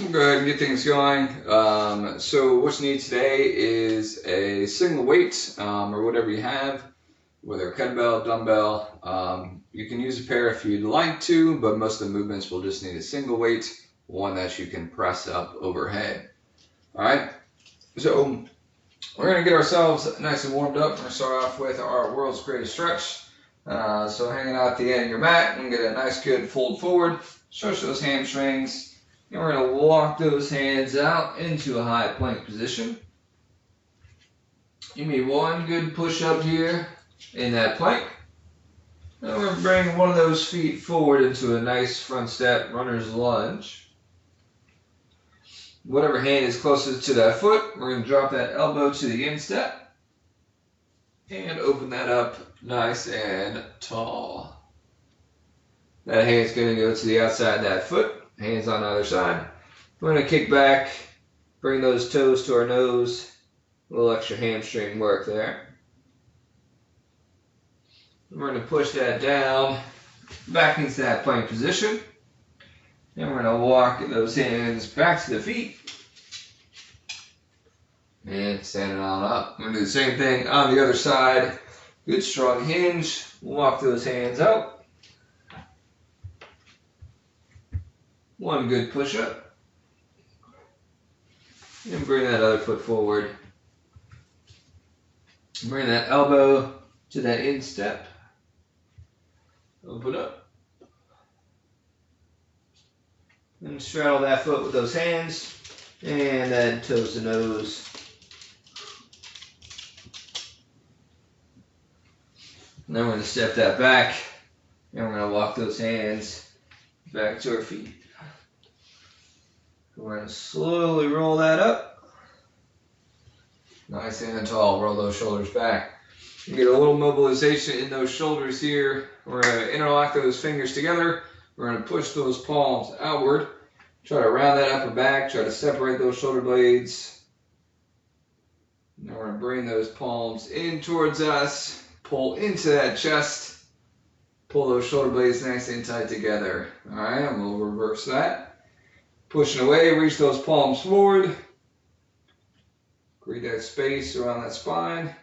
We'll go ahead and get things going. So what you need today is a single weight or whatever you have, whether a kettlebell, dumbbell. You can use a pair if you'd like to, but most of the movements will just need a single weight, one that you can press up overhead. All right, so we're going to get ourselves nice and warmed up. We're going to start off with our world's greatest stretch. So hanging out at the end of your mat, and get a nice good fold forward, stretch those hamstrings. And we're going to walk those hands out into a high plank position. Give me one good push up here in that plank. And we're going to bring one of those feet forward into a nice front step, runner's lunge. Whatever hand is closest to that foot, we're going to drop that elbow to the instep. And open that up nice and tall. That hand's going to go to the outside of that foot. Hands on either side. We're going to kick back, bring those toes to our nose. A little extra hamstring work there. We're going to push that down, back into that plank position. And we're going to walk those hands back to the feet. And stand it on up. We're going to do the same thing on the other side. Good strong hinge. Walk those hands out. One good push up. And bring that other foot forward. Bring that elbow to that instep. Open up. And straddle that foot with those hands. And then toes to nose. And then we're going to step that back. And we're going to walk those hands back to our feet. We're going to slowly roll that up. Nice and tall. Roll those shoulders back. You get a little mobilization in those shoulders here. We're going to interlock those fingers together. We're going to push those palms outward. Try to round that upper back. Try to separate those shoulder blades. Now we're going to bring those palms in towards us. Pull into that chest. Pull those shoulder blades nice and tight together. All right, and we'll reverse that. Pushing away, reach those palms forward. Create that space around that spine.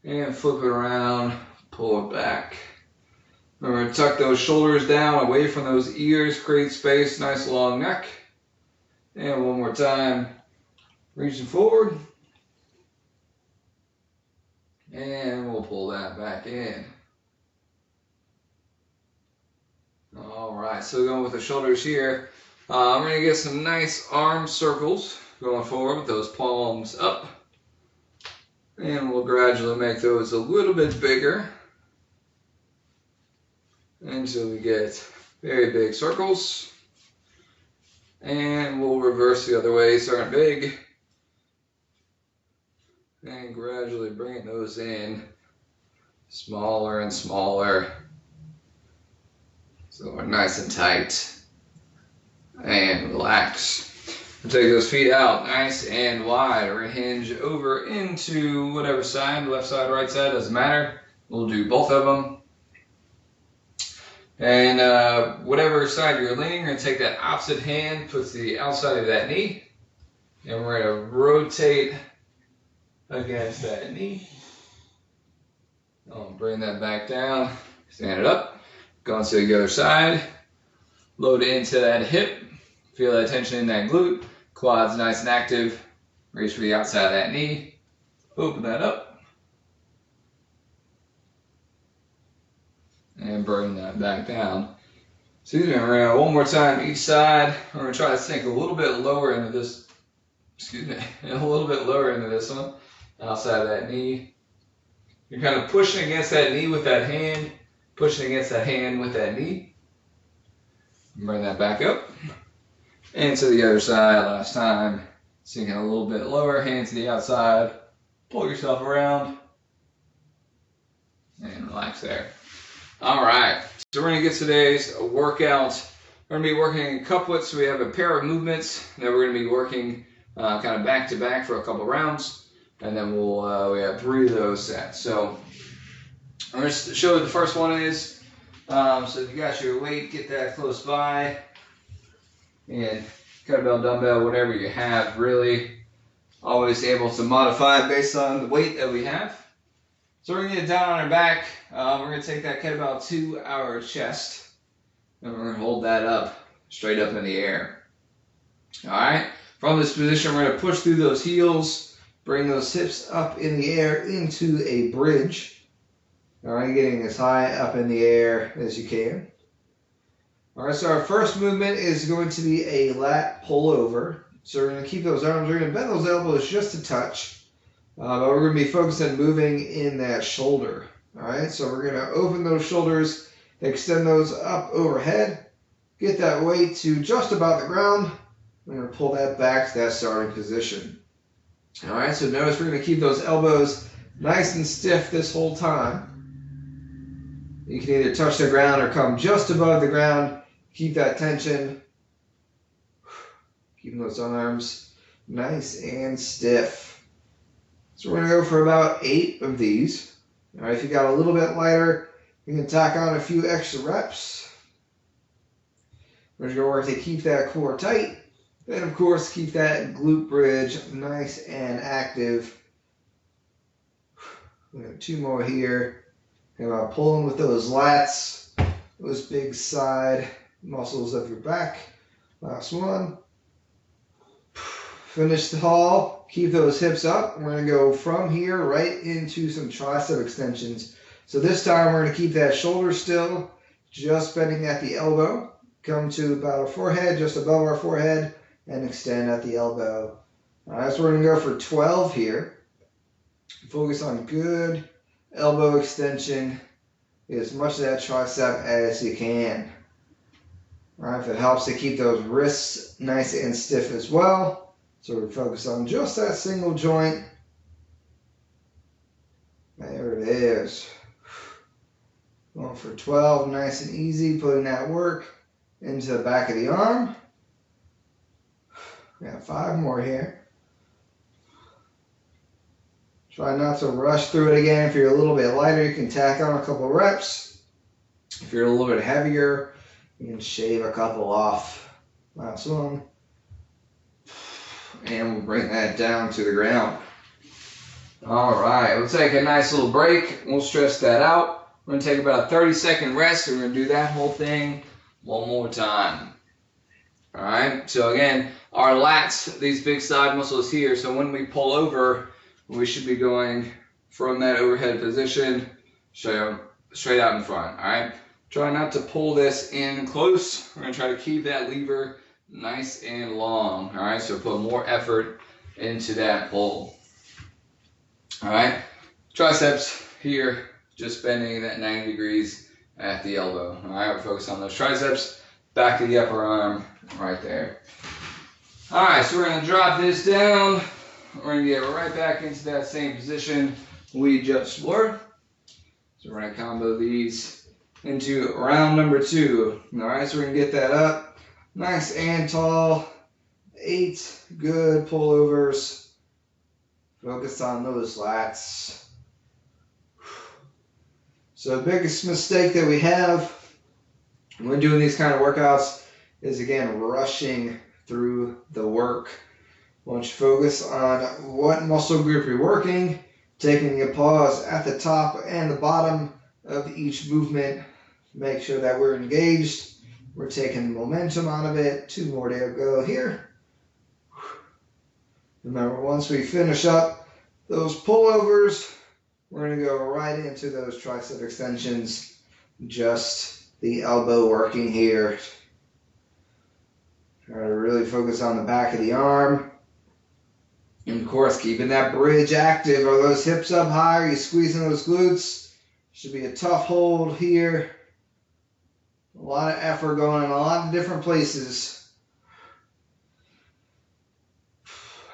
And flip it around, pull it back. Remember to tuck those shoulders down away from those ears, create space, nice long neck. And one more time, reaching forward. And we'll pull that back in. All right, so going with the shoulders here. We're going to get some nice arm circles going forward with those palms up. And we'll gradually make those a little bit bigger until we get very big circles. And we'll reverse the other way, starting big. And gradually bringing those in smaller and smaller. So we're nice and tight. And relax. We'll take those feet out nice and wide. We're going to hinge over into whatever side, left side, right side, doesn't matter. We'll do both of them. And whatever side you're leaning, you're going to take that opposite hand, put the outside of that knee. And we're going to rotate against that knee. I'll bring that back down, stand it up, go on to the other side. Load into that hip. Feel that tension in that glute. Quads nice and active. Reach for the outside of that knee. Open that up. And bring that back down. Excuse me, we're going to one more time each side. We're going to try to sink a little bit lower into this. Excuse me, a little bit lower into this one. Outside of that knee. You're kind of pushing against that knee with that hand. Pushing against that hand with that knee. Bring that back up. And to the other side last time. Sinking a little bit lower, hand to the outside. Pull yourself around. And relax there. All right. So we're going to get today's workout. We're going to be working in couplets. So we have a pair of movements that we're going to be working kind of back to back for a couple rounds. And then we have 3 of those sets. So I'm going to show you the first one is. So if you got your weight, get that close by. And kettlebell, dumbbell, whatever you have, really. Always able to modify based on the weight that we have. So we're going to get down on our back. We're going to take that kettlebell to our chest. And we're going to hold that up, straight up in the air. Alright, from this position we're going to push through those heels, bring those hips up in the air into a bridge. Alright, getting as high up in the air as you can. Alright, so our first movement is going to be a lat pullover. So we're going to keep those arms, we're going to bend those elbows just a touch. But we're going to be focused on moving in that shoulder. Alright, so we're going to open those shoulders, extend those up overhead, get that weight to just about the ground. We're going to pull that back to that starting position. Alright, so notice we're going to keep those elbows nice and stiff this whole time. You can either touch the ground or come just above the ground. Keep that tension. Keeping those arms nice and stiff. So we're going to go for about 8 of these. All right, if you got a little bit lighter, you can tack on a few extra reps. We're going to work to keep that core tight. And of course, keep that glute bridge nice and active. We have 2 more here. And pulling with those lats, those big side muscles of your back. Last one. Finish the haul. Keep those hips up. We're going to go from here right into some tricep extensions. So this time we're going to keep that shoulder still, just bending at the elbow. Come to about our forehead, just above our forehead, and extend at the elbow. All right, so we're going to go for 12 here. Focus on good elbow extension. Get as much of that tricep as you can. All right, if it helps to keep those wrists nice and stiff as well. So we focus on just that single joint. There it is. Going for 12, nice and easy, putting that work into the back of the arm. We got 5 more here. Try not to rush through it again. If you're a little bit lighter, you can tack on a couple reps. If you're a little bit heavier, you can shave a couple off. Last one. And we'll bring that down to the ground. All right, we'll take a nice little break. We'll stretch that out. We're going to take about a 30-second rest. We're going to do that whole thing one more time. All right, so again, our lats, these big side muscles here, so when we pull over, we should be going from that overhead position straight out in front. All right, try not to pull this in close. We're going to try to keep that lever nice and long. All right, so put more effort into that pull. All right, triceps here, just bending that 90 degrees at the elbow. All right, we're focused on those triceps, back to the upper arm, right there. All right, so we're going to drop this down. We're going to get right back into that same position we just were. So we're going to combo these into round number 2. All right, so we're going to get that up nice and tall. 8 good pullovers. Focus on those lats. So the biggest mistake that we have when doing these kind of workouts is, again, rushing through the work. Once you focus on what muscle group you're working, taking a pause at the top and the bottom of each movement, make sure that we're engaged. We're taking momentum out of it. 2 more to go here. Remember, once we finish up those pullovers, we're going to go right into those tricep extensions. Just the elbow working here. Try to really focus on the back of the arm. And of course, keeping that bridge active. Are those hips up high? Are you squeezing those glutes? Should be a tough hold here. A lot of effort going in a lot of different places.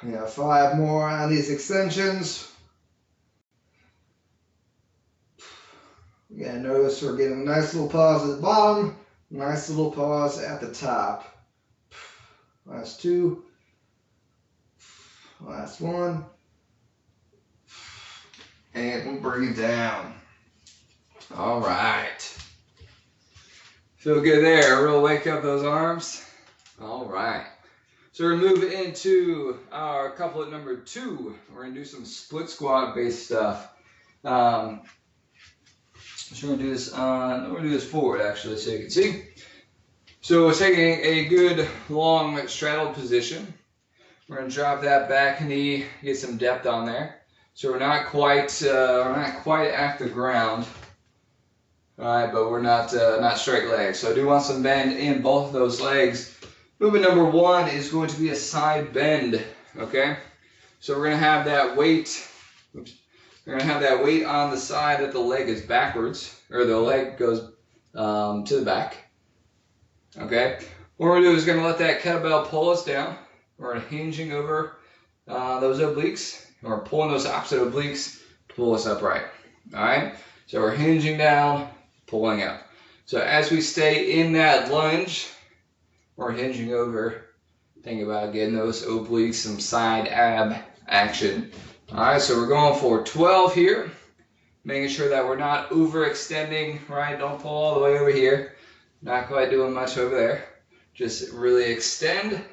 5 more on these extensions. Again, notice we're getting a nice little pause at the bottom, nice little pause at the top. Last 2. Last 1. And we'll bring it down. All right. Feel good there. Real wake up those arms. All right. So we're going to move into our couplet number 2. We're going to do some split squat based stuff. So we're going to do this forward actually, so you can see. So we're taking a good long straddled position. We're going to drop that back knee, get some depth on there. So we're not quite at the ground. All right, but we're not straight legs. So I do want some bend in both of those legs. Movement number 1 is going to be a side bend, okay? So we're going to have that weight, we're going to have that weight on the side that the leg is backwards, or the leg goes to the back, okay? What we're going to do is going to let that kettlebell pull us down. We're hinging over those obliques, or pulling those opposite obliques to pull us upright, all right? So we're hinging down, pulling up. So as we stay in that lunge, we're hinging over. Think about getting those obliques, some side ab action. All right, so we're going for 12 here. Making sure that we're not overextending, right? Don't pull all the way over here. Not quite doing much over there. Just really extend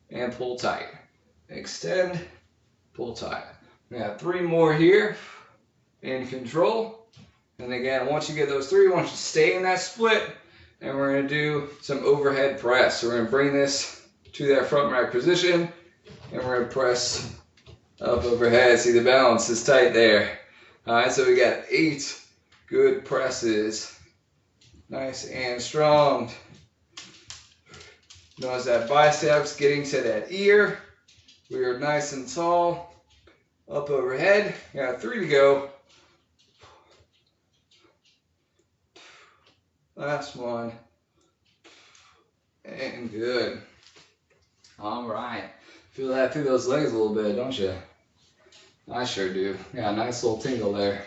and pull tight. Extend, pull tight. We got 3 more here. In control. And again, once you get those 3, I want you to stay in that split. And we're going to do some overhead press. So we're going to bring this to that front rack position, and we're going to press up overhead. See, the balance is tight there. All right, so we got 8 good presses. Nice and strong. Notice that biceps getting to that ear. We are nice and tall. Up overhead. Got 3 to go. Last one. And good. All right. Feel that through those legs a little bit, don't you? I sure do. Got a nice little tingle there.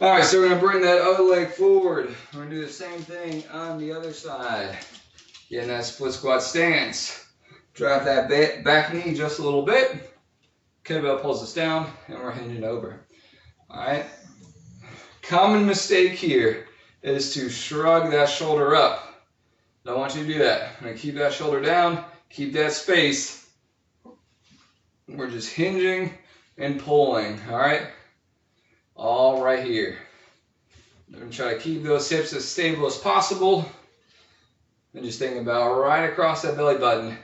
All right, so we're going to bring that other leg forward. We're going to do the same thing on the other side. Get in that split squat stance. Drop that back knee just a little bit. Kettlebell pulls us down, and we're hinging over. All right. Common mistake here is to shrug that shoulder up. Don't want you to do that. I'm going to keep that shoulder down, keep that space. We're just hinging and pulling, all right? All right here. I'm going to try to keep those hips as stable as possible. And just think about right across that belly button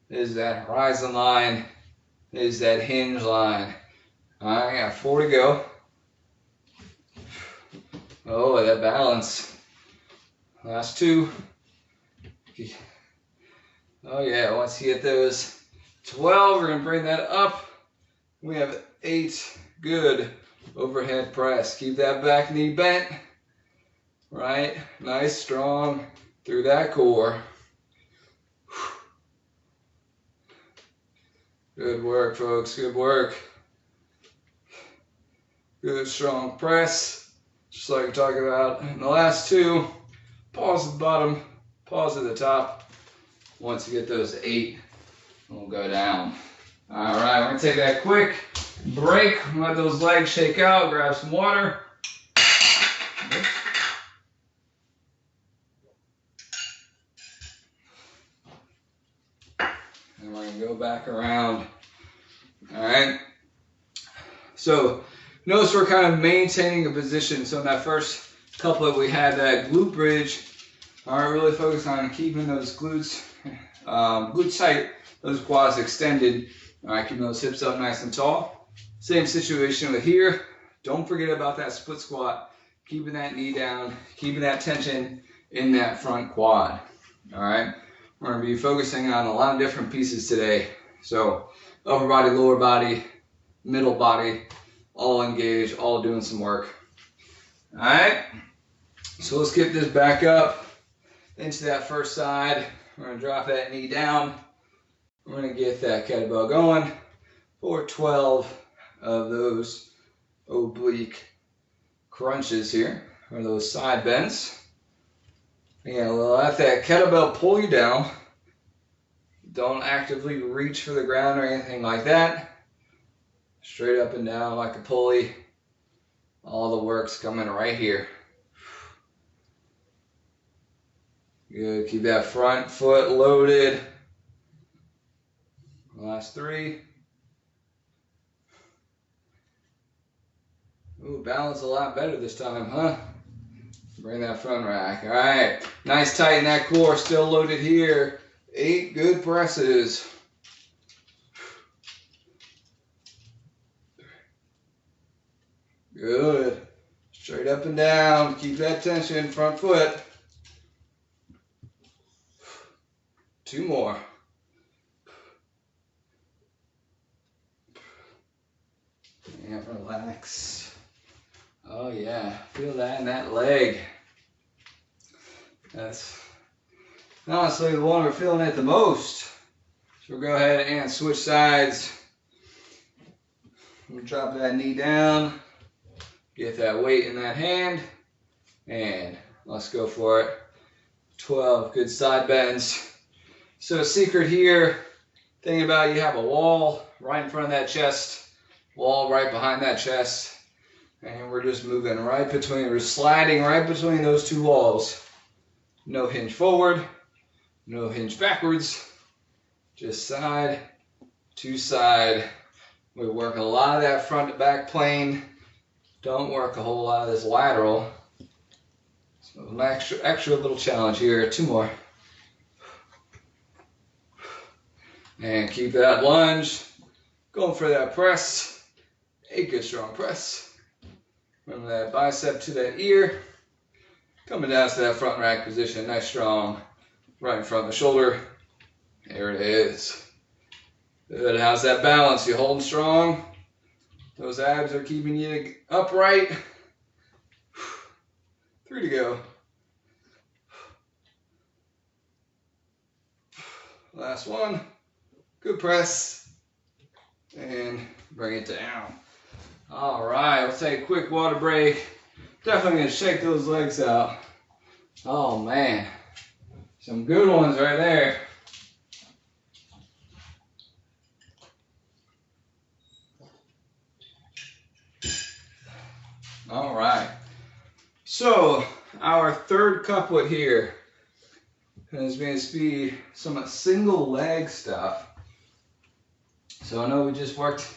is that horizon line, is that hinge line. All right, got 4 to go. Oh, that balance. Last 2. Oh yeah, once you get those 12, we're going to bring that up. We have 8 good overhead press. Keep that back knee bent. Right? Nice, strong through that core. Good work, folks. Good work. Good, strong press. Just like we talked about in the last 2, pause at the bottom, pause at the top. Once you get those 8, we'll go down. All right, we're going to take that quick break, let those legs shake out, grab some water. And we're going to go back around. All right. So notice we're kind of maintaining a position. So in that first couplet, we had that glute bridge. All right, really focus on keeping those glutes tight, those quads extended. All right, keeping those hips up nice and tall. Same situation with here. Don't forget about that split squat. Keeping that knee down, keeping that tension in that front quad. All right, we're going to be focusing on a lot of different pieces today. So upper body, lower body, middle body, all engaged, all doing some work. All right, so let's get this back up into that first side. We're going to drop that knee down. We're going to get that kettlebell going for 12 of those oblique crunches here, or those side bends. Again, let that kettlebell pull you down. Don't actively reach for the ground or anything like that. Straight up and down like a pulley. All the work's coming right here. Good, keep that front foot loaded. Last 3. Ooh, balance a lot better this time, huh? Bring that front rack. All right, nice tight in that core, still loaded here. 8 good presses. Good. Straight up and down. Keep that tension, front foot. 2 more. And relax. Oh yeah, feel that in that leg. That's honestly the one we're feeling it the most. So we'll go ahead and switch sides. We'll drop that knee down. Get that weight in that hand. And let's go for it. 12 good side bends. So a secret here, thinking about you have a wall right in front of that chest, wall right behind that chest, and we're just moving right between, we're sliding right between those 2 walls. No hinge forward, no hinge backwards, just side to side. We work a lot of that front to back plane. Don't work a whole lot of this lateral. So an extra little challenge here. 2 more. And keep that lunge. Going for that press. A good strong press. Remember that bicep to that ear. Coming down to that front rack position. Nice strong. Right in front of the shoulder. There it is. Good. How's that balance? You holding strong? Those abs are keeping you upright. 3 to go. Last one. Good press. And bring it down. All right, we'll take a quick water break. Definitely gonna shake those legs out. Oh man, some good ones right there. All right, so our third couplet here is going to be some single leg stuff. So I know we just worked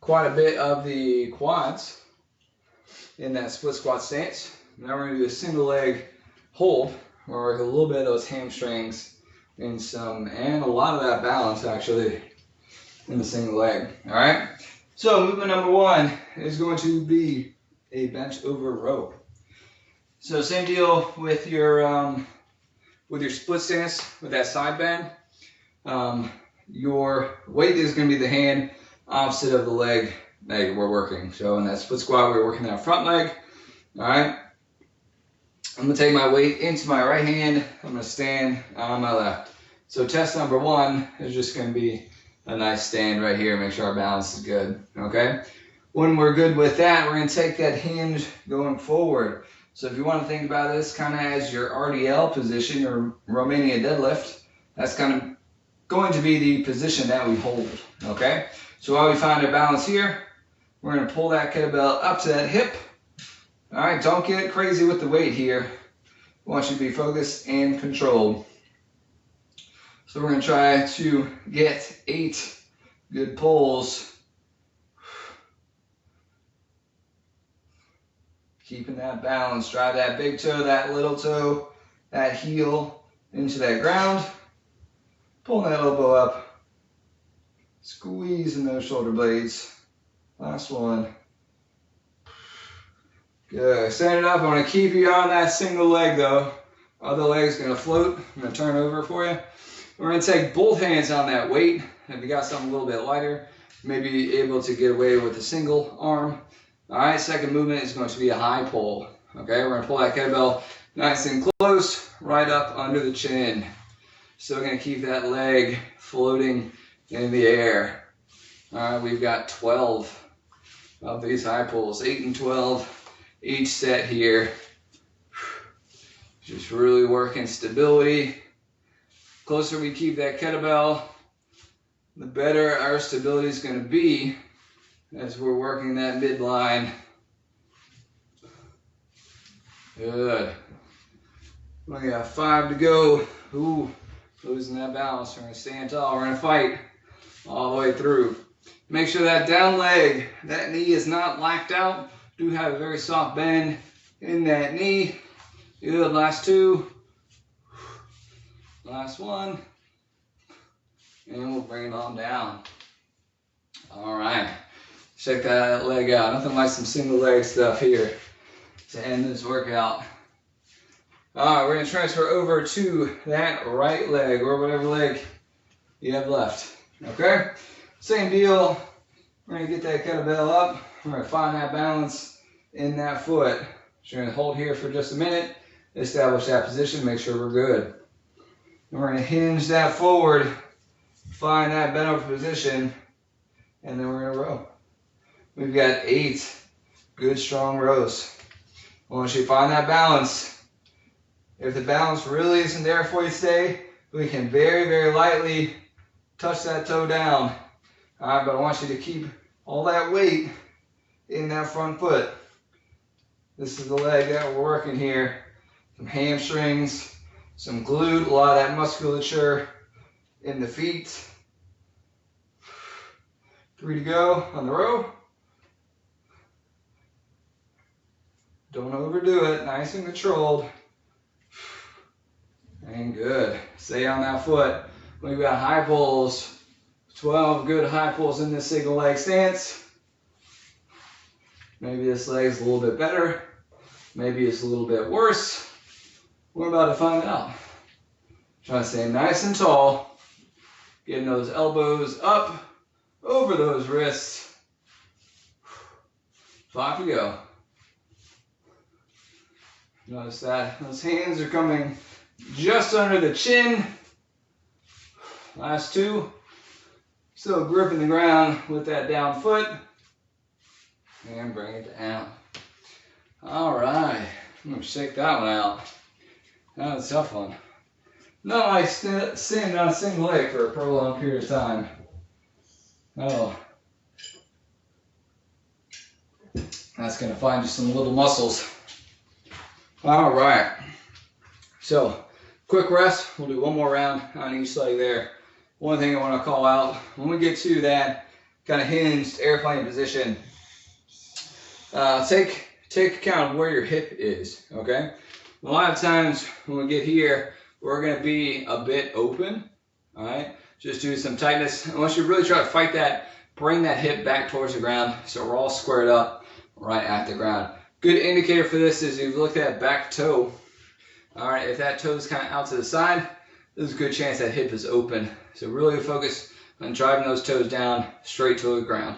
quite a bit of the quads in that split squat stance. Now we're going to do a single leg hold where we work a little bit of those hamstrings and a lot of that balance actually in the single leg. All right. So movement number 1 is going to be a bench over row. So same deal with your split stance with that side bend. Your weight is going to be the hand opposite of the leg that we're working. So in that split squat, we're working that front leg. All right. I'm going to take my weight into my right hand. I'm going to stand on my left. So test number 1 is just going to be a nice stand right here. Make sure our balance is good. Okay. When we're good with that, we're going to take that hinge going forward. So if you want to think about this kind of as your RDL position, your Romania deadlift, that's kind of going to be the position that we hold, okay? So while we find our balance here, we're going to pull that kettlebell up to that hip. All right, don't get crazy with the weight here. We want you to be focused and controlled. So we're going to try to get 8 good pulls. Keeping that balance. Drive that big toe, that little toe, that heel into that ground. Pulling that elbow up. Squeezing those shoulder blades. Last one. Good. Stand it up. I want to keep you on that single leg though. Other leg's going to float. I'm going to turn over for you. We're going to take both hands on that weight. If you got something a little bit lighter, maybe able to get away with a single arm. All right, second movement is going to be a high pull. Okay, we're going to pull that kettlebell nice and close, right up under the chin. Still going to keep that leg floating in the air. All right, we've got 12 of these high pulls, 8 and 12 each set here. Just really working stability. Closer we keep that kettlebell, the better our stability is going to be as we're working that midline. Good. We got 5 to go. Ooh, losing that balance. We're going to stand tall. We're going to fight. all the way through. Make sure that down leg, that knee is not locked out. Do have a very soft bend in that knee. Good, last two. Last one. And we'll bring it on down. All right. Check that leg out. Nothing like some single leg stuff here to end this workout. All right, we're going to transfer over to that right leg or whatever leg you have left. Okay? Same deal. We're going to get that kettlebell up. We're going to find that balance in that foot. So you're going to hold here for just a minute, establish that position, make sure we're good. And we're going to hinge that forward, find that bent over position, and then we're going to row. We've got 8 good strong rows. Once you find that balance, if the balance really isn't there for you today, we can very, very lightly touch that toe down. All right, but I want you to keep all that weight in that front foot. This is the leg that we're working here. Some hamstrings, some glute, a lot of that musculature in the feet. 3 to go on the row. Don't overdo it, nice and controlled. And good. Stay on that foot. We've got high pulls. 12 good high pulls in this single leg stance. Maybe this leg's a little bit better. Maybe it's a little bit worse. We're about to find out. Try to stay nice and tall. Getting those elbows up over those wrists. 5 to go. Notice that those hands are coming just under the chin. Last 2. Still gripping the ground with that down foot. And bring it down. All right. I'm going to shake that one out. That was a tough one. Not like standing on a single leg for a prolonged period of time. Oh. That's going to find you some little muscles. All right. So, quick rest. We'll do one more round on each leg there. One thing I want to call out, when we get to that kind of hinged airplane position, take account of where your hip is, okay? A lot of times when we get here, we're going to be a bit open, all right? Just do some tightness. I want you to really try to fight that, bring that hip back towards the ground so we're all squared up right at the ground. Good indicator for this is if you look at that back toe, all right, if that toe is kind of out to the side, there's a good chance that hip is open. So really focus on driving those toes down straight to the ground.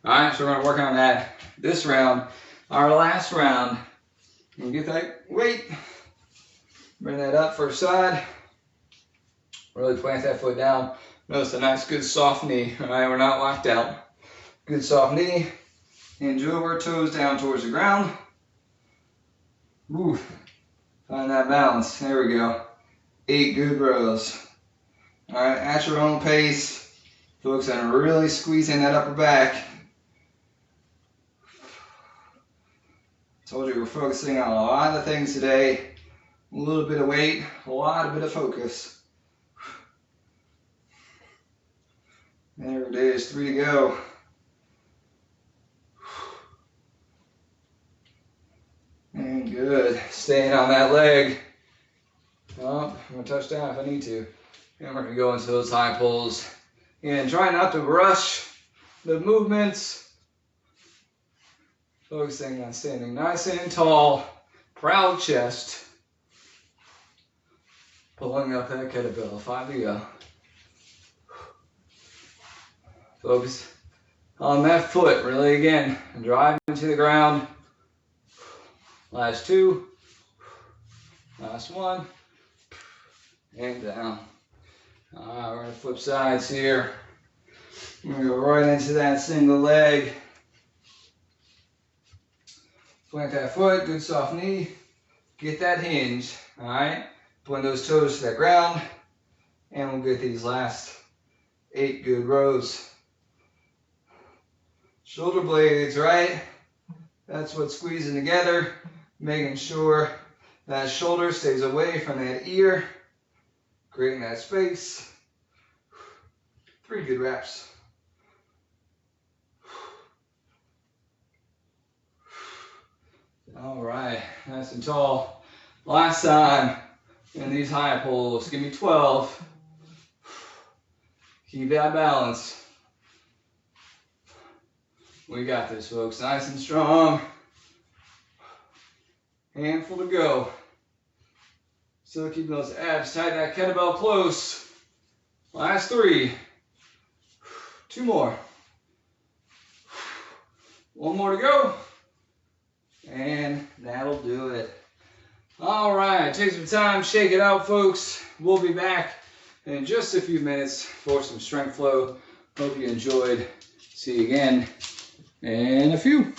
All right, so we're going to work on that this round. Our last round, we'll get that weight, bring that up first side, really plant that foot down. Notice a nice good soft knee, all right, we're not locked out. Good soft knee, hinge over, toes down towards the ground. Ooh, find that balance, there we go. 8 good rows. All right, at your own pace, focus on really squeezing that upper back. Told you we're focusing on a lot of things today. A little bit of weight, a bit of focus. There it is, 3 to go. And good, staying on that leg. Oh, I'm gonna touch down if I need to. And we're gonna go into those high pulls. And try not to rush the movements. Focusing on standing nice and tall, proud chest. Pulling up that kettlebell, 5 to go. Focus on that foot, really again. Drive into the ground. Last 2. Last 1. And down. Alright, we're going to flip sides here. We're going to go right into that single leg. Plant that foot, good soft knee. Get that hinge, alright? Point those toes to that ground. And we'll get these last 8 good rows. Shoulder blades, right? That's what's squeezing together. Making sure that shoulder stays away from that ear. Creating that space. 3 good reps. All right, nice and tall. Last time in these high pulls, give me 12. Keep that balance. We got this, folks. Nice and strong. Handful to go. Still keeping those abs tight, that kettlebell close. Last 3. 2 more. 1 more to go. And that'll do it. All right, take some time, shake it out, folks. We'll be back in just a few minutes for some strength flow. Hope you enjoyed. See you again in a few.